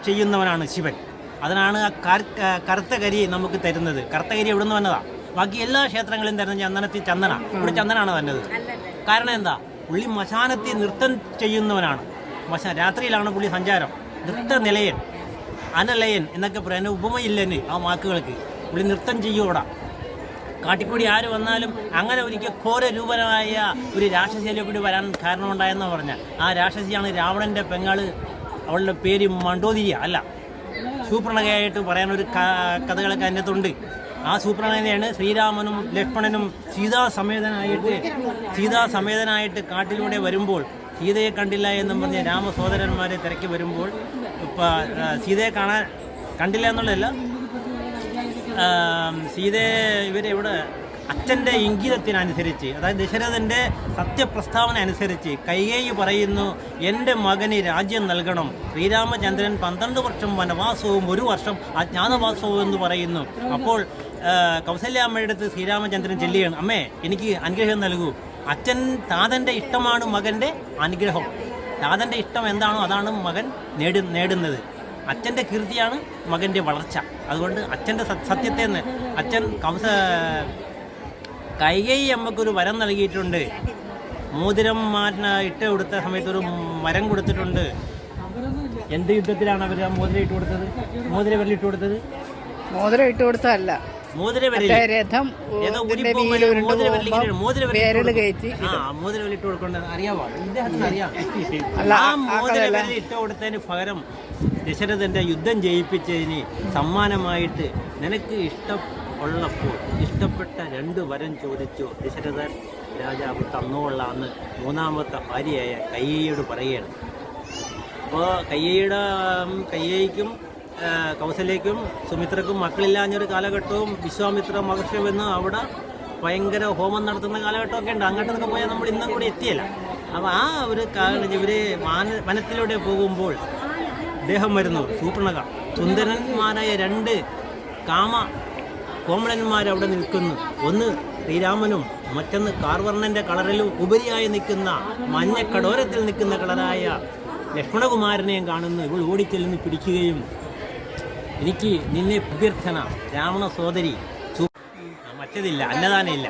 ചെയ്യുന്നവനാണ് ശിവൻ. അതിനാണ് ആ കറുത്ത കരി നമുക്ക് തരുന്നത്. കറുത്ത കരി എവിടെ നിന്ന് വന്നതാണ്? ബാക്കി എല്ലാ ക്ഷേത്രങ്ങളിലും തരുന്ന ചന്ദനത്തിൽ ചന്ദന, ഇവിടെ ചന്ദനാണ് വന്നത്. കാരണം എന്താ? പുള്ളി മശാനത്തിൽ നൃത്തം ചെയ്യുന്നവനാണ്. രാത്രിയിലാണ് പുള്ളി സഞ്ചാരം. നൃത്തനിലയൻ, അനലയൻ എന്നൊക്കെ പറയുന്ന ഉപമയില്ലെന്ന് ആ വാക്കുകൾക്ക്. പുള്ളി നൃത്തം ചെയ്യൂടാ. കാട്ടിക്കൂടി ആര് വന്നാലും അങ്ങനെ ഒരിക്കൽ ഘോര രൂപമായ ഒരു രാക്ഷസിയിലെ കൂടി വരാൻ കാരണമുണ്ടായെന്ന് പറഞ്ഞാൽ ആ രാക്ഷസിയാണ് രാവണൻ്റെ പെങ്ങള്. അവളുടെ പേര് മണ്ടോതിരിയ അല്ല, സൂപ്രണകയായിട്ട് പറയാനൊരു കഥകളൊക്കെ അതിനകത്തുണ്ട്. ആ സൂപ്രണകയാണ് ശ്രീരാമനും ലക്ഷ്മണനും സീതാസമേതനായിട്ട് കാട്ടിലൂടെ വരുമ്പോൾ സീതയെ കണ്ടില്ല എന്നും പറഞ്ഞ് രാമസോദരന്മാരെ തിരക്കി വരുമ്പോൾ സീതയെ കണ്ടില്ല എന്നുള്ളതല്ല, സീതയെ ഇവരെവിടെ അച്ഛൻ്റെ ഇംഗിതത്തിനനുസരിച്ച്, അതായത് ദശരഥൻ്റെ സത്യപ്രസ്താവന അനുസരിച്ച് കൈകേയി പറയുന്നു, എൻ്റെ മകന് രാജ്യം നൽകണം. ശ്രീരാമചന്ദ്രൻ 12 വർഷം വനവാസവും 1 വർഷം അജ്ഞാതവാസവും എന്ന് പറയുന്നു. അപ്പോൾ കൗസല്യാമ്മയുടെ അടുത്ത് ശ്രീരാമചന്ദ്രൻ ചെല്ലുകയാണ്, അമ്മേ എനിക്ക് അനുഗ്രഹം നൽകൂ. താതൻ്റെ ഇഷ്ടമാണ് മകൻ്റെ അനുഗ്രഹം. താതൻ്റെ ഇഷ്ടം എന്താണോ അതാണ് മകൻ നേടുന്നത്. അച്ഛൻ്റെ കീർത്തിയാണ് മകൻ്റെ വളർച്ച. അതുകൊണ്ട് അച്ഛൻ്റെ സത്യത്തെ അച്ഛൻ കൈകേയി അമ്മക്കൊരു വരം നൽകിയിട്ടുണ്ട്. മോതിരം ഇട്ട് കൊടുത്ത സമയത്ത് ഒരു വരം കൊടുത്തിട്ടുണ്ട്. എന്ത് യുദ്ധത്തിലാണ് അവർ ആ മോതിരം ഇട്ട് കൊടുത്തത്? മോതിര വിരലിട്ട് കൊടുത്തത്? മോതിരം ഇട്ട് കൊടുത്തതല്ല, മോതിര വിരലിട്ട് കൊടുക്കേണ്ടത് അറിയാമോ? ഇദ്ദേഹത്തിന് അറിയാം. ആ മോതിര വിരലിട്ട് കൊടുത്തതിന് പകരം ദശരഥന്റെ യുദ്ധം ജയിപ്പിച്ചതിന് സമ്മാനമായിട്ട് നിനക്ക് ഉള്ളപ്പോൾ ഇഷ്ടപ്പെട്ട 2 വരം ചോദിച്ചു ദശരഥൻ രാജാവ് തന്നോളാന്ന് 3ാമത്തെ ഭാര്യയായ കൈകേയിയോട് പറയുകയാണ്. അപ്പോൾ കൈകേയിക്കും കൗസല്യയ്ക്കും സുമിത്രക്കും മക്കളില്ലാഞ്ഞൊരു കാലഘട്ടവും വിശ്വാമിത്ര മഹർഷിവെന്ന് അവിടെ ഭയങ്കര ഹോമം നടത്തുന്ന കാലഘട്ടമൊക്കെ ഉണ്ട്. അങ്ങോട്ടൊക്കെ പോയാൽ നമ്മൾ ഇന്നും കൂടി എത്തിയല്ല. അപ്പോൾ ആ ഒരു ഇവർ വനത്തിലൂടെ പോകുമ്പോൾ അദ്ദേഹം വരുന്നു, സൂപ്രണക. സുന്ദരന്മാരായ 2 കോമളന്മാരവിടെ നിൽക്കുന്നു. ഒന്ന് ശ്രീരാമനും മറ്റൊന്ന് കാർവർണ്ണൻ്റെ കളറിലും ഉപരിയായി നിൽക്കുന്ന മഞ്ഞക്കടോരത്തിൽ നിൽക്കുന്ന കളറായ ലക്ഷ്മണകുമാരനെയും കാണുന്നു. ഇവൾ ഓടിച്ചെല്ലുന്നു, പിടിക്കുകയും എനിക്ക് നിന്നെ അഭ്യർത്ഥന രാവണ സോദരി മറ്റതില്ല, അന്നദാനമില്ല.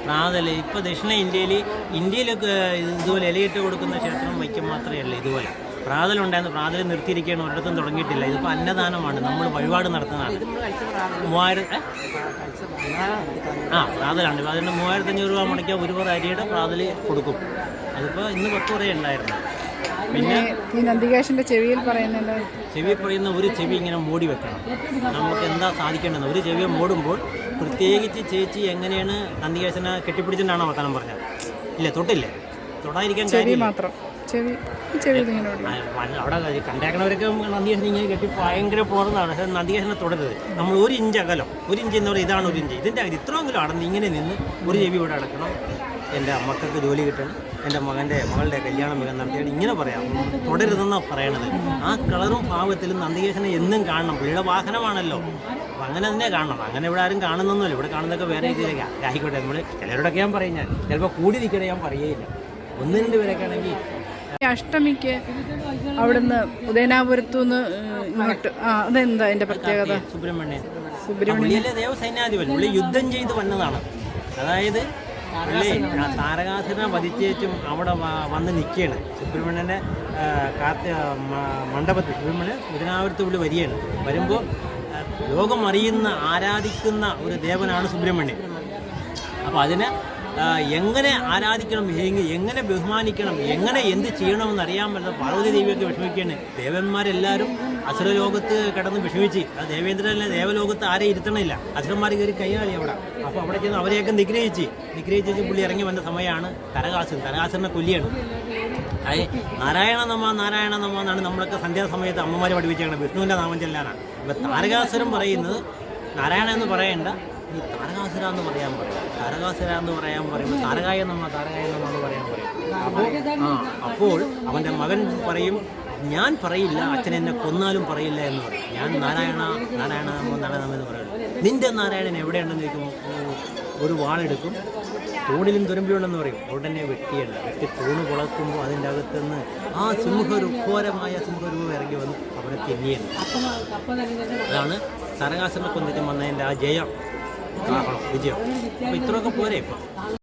പ്രാതല് ഇപ്പോൾ ദക്ഷിണ ഇന്ത്യയിലൊക്കെ ഇതുപോലെ ഇലയിട്ട് കൊടുക്കുന്ന ക്ഷേത്രം വയ്ക്കും മാത്രമേ ഉള്ളൂ. ഇതുപോലെ പ്രാതലുണ്ടായിരുന്നു, പ്രാതൽ നിർത്തിയിരിക്കുകയാണ്, ഒരിടത്തും തുടങ്ങിയിട്ടില്ല. ഇതിപ്പോൾ അന്നദാനമാണ്, നമ്മൾ വഴിപാട് നടത്തുന്നതാണ്. 3000 പ്രാതലുണ്ട്. അതിന് 3500 രൂപ മുടക്കിയ 1 അരിയുടെ പ്രാതൽ കൊടുക്കും. അതിപ്പോൾ ഇന്ന് 10 വരെ ഉണ്ടായിരുന്നു. പിന്നെ ഈ നന്ദികേശൻ്റെ ചെവിയിൽ പറയുന്ന ഒരു ചെവി ഇങ്ങനെ മൂടി വെക്കണം. നമുക്ക് എന്താ സാധിക്കേണ്ടത്? ഒരു ചെവിയെ മൂടുമ്പോൾ പ്രത്യേകിച്ച് ചേച്ചി എങ്ങനെയാണ് നന്ദികേശനെ കെട്ടിപ്പിടിച്ചിട്ടാണോ വർത്തമാനം പറഞ്ഞത്? ഇല്ല, തൊട്ടില്ലേ? തൊടാതിരിക്കാൻ കാര്യം അവിടെ കണ്ടേക്കണവരൊക്കെ നന്ദികേശനെ ഇങ്ങനെ കെട്ടി ഭയങ്കര പോറുന്നതാണ്. പക്ഷേ നന്ദികേശനെ തൊടരുത്. നമ്മൾ 1 ഇഞ്ച് അകലം, 1 ഇഞ്ച് എന്ന് പറയുന്നത് ഇതാണ് 1 ഇഞ്ച്. ഇതിൻ്റെ ഇത്രയെങ്കിലും അടന്ന് ഇങ്ങനെ നിന്ന് ഒരു ചെവി ഇവിടെ അടക്കണം. എൻ്റെ മക്കൾക്ക് ജോലി കിട്ടണം, എൻ്റെ മകളുടെ കല്യാണം മികം നടത്തിയാണ് ഇങ്ങനെ പറയാം. തുടരുതെന്നാണ് പറയണത്. ആ കളറും ഭാവത്തിലും നന്ദികേശനെ എന്നും കാണണം. പുള്ളിയുടെ വാഹനമാണല്ലോ, അപ്പം അങ്ങനെ തന്നെ കാണണം. അങ്ങനെ ഇവിടെ ആരും കാണുന്നൊന്നുമില്ല. ഇവിടെ കാണുന്നതൊക്കെ വേറെ രീതിയിലേക്ക് ആയിക്കോട്ടെ. നമ്മൾ ചിലരോടൊക്കെ ഞാൻ പറയും, ഞാൻ ചിലപ്പോൾ കൂടി നിൽക്കണേ ഞാൻ പറയുകയില്ല. 1-2 പേരൊക്കെ ആണെങ്കിൽ അഷ്ടമിക്ക് അവിടുന്ന് ഉദയനാപുരത്തുനിന്ന് ഇങ്ങോട്ട് അതെന്താ അതിൻ്റെ പ്രത്യേകത? സുബ്രഹ്മണ്യല്ലേ ദേവസൈന്യാധിപൻ. പുള്ളി യുദ്ധം ചെയ്ത് വന്നതാണ്. അതായത് പുള്ളി താരകാസുരനെ വധിച്ചേച്ചും അവിടെ വന്ന് നിൽക്കുകയാണ്. സുബ്രഹ്മണ്യൻ്റെ മണ്ഡപത്തിൽ ഉദയനാപുരത്ത് പുള്ളി വരികയാണ്. വരുമ്പോൾ ലോകം അറിയുന്ന ആരാധിക്കുന്ന ഒരു ദേവനാണ് സുബ്രഹ്മണ്യൻ. അപ്പോൾ അതിനെ എങ്ങനെ ആരാധിക്കണം, എങ്ങനെ ബഹുമാനിക്കണം, എങ്ങനെ എന്ത് ചെയ്യണമെന്ന് അറിയാൻ പറ്റുന്ന പാർവതി ദേവിയൊക്കെ വിഷമിക്കുകയാണ്. ദേവന്മാരെല്ലാവരും അസുരലോകത്ത് കിടന്ന് വിഷമിച്ച്, അത് ദേവേന്ദ്രനെ ദേവലോകത്ത് ആരെ ഇരുത്തണില്ല. അസുരന്മാർ കയറി കൈകാളി അവിടെ. അപ്പോൾ അവിടെ ചെന്ന് അവരെയൊക്കെ നിഗ്രഹിച്ച് പുള്ളി ഇറങ്ങി വന്ന സമയമാണ് തരകാസുരനെ കൊല്ലിയാണ്. അതായത് നാരായണ നമ എന്നാണ് നമ്മളൊക്കെ സന്ധ്യാസമയത്ത് അമ്മമാരെ പഠിപ്പിച്ചേക്കണം. വിഷ്ണുവിൻ്റെ നാമം ചെല്ലാനാണ്. അപ്പോൾ താരകാസുരം പറയുന്നത് നാരായണ എന്ന് പറയേണ്ട, ഈ താരകാസുര എന്ന് പറയാൻ പറയും. താരകാസുര എന്ന് പറയാൻ പറയുമ്പോൾ താരകായ നമ എന്ന് പറയാൻ പറയും. അപ്പോൾ അവൻ്റെ മകൻ പറയും, ഞാൻ പറയില്ല, അച്ഛൻ എന്നെ കൊന്നാലും പറയില്ല എന്ന് പറയും. ഞാൻ നാരായണ എന്ന് പറയുള്ളൂ. നിന്റെ നാരായണൻ എവിടെയുണ്ടെന്ന് ചോദിക്കുമ്പോൾ ഒരു വാളെടുക്കും, തൂണിലും തുരുമ്പിലുണ്ടെന്ന് പറയും. ഉടനെ വെട്ടിയല്ല, വെട്ടി തൂണ് പുളക്കുമ്പോൾ അതിൻ്റെ അകത്തുനിന്ന് ആ സിംഹരൂപമായ സിംഹരൂപം ഇറങ്ങി വന്ന് അവനെ തിന്നിയാണ്. അതാണ് സരകാസുരനെ കൊന്നിട്ട് വന്നതിൻ്റെ ആ ജയം, വിജയം. അപ്പോൾ ഇത്രയൊക്കെ പോരെ ഇപ്പം.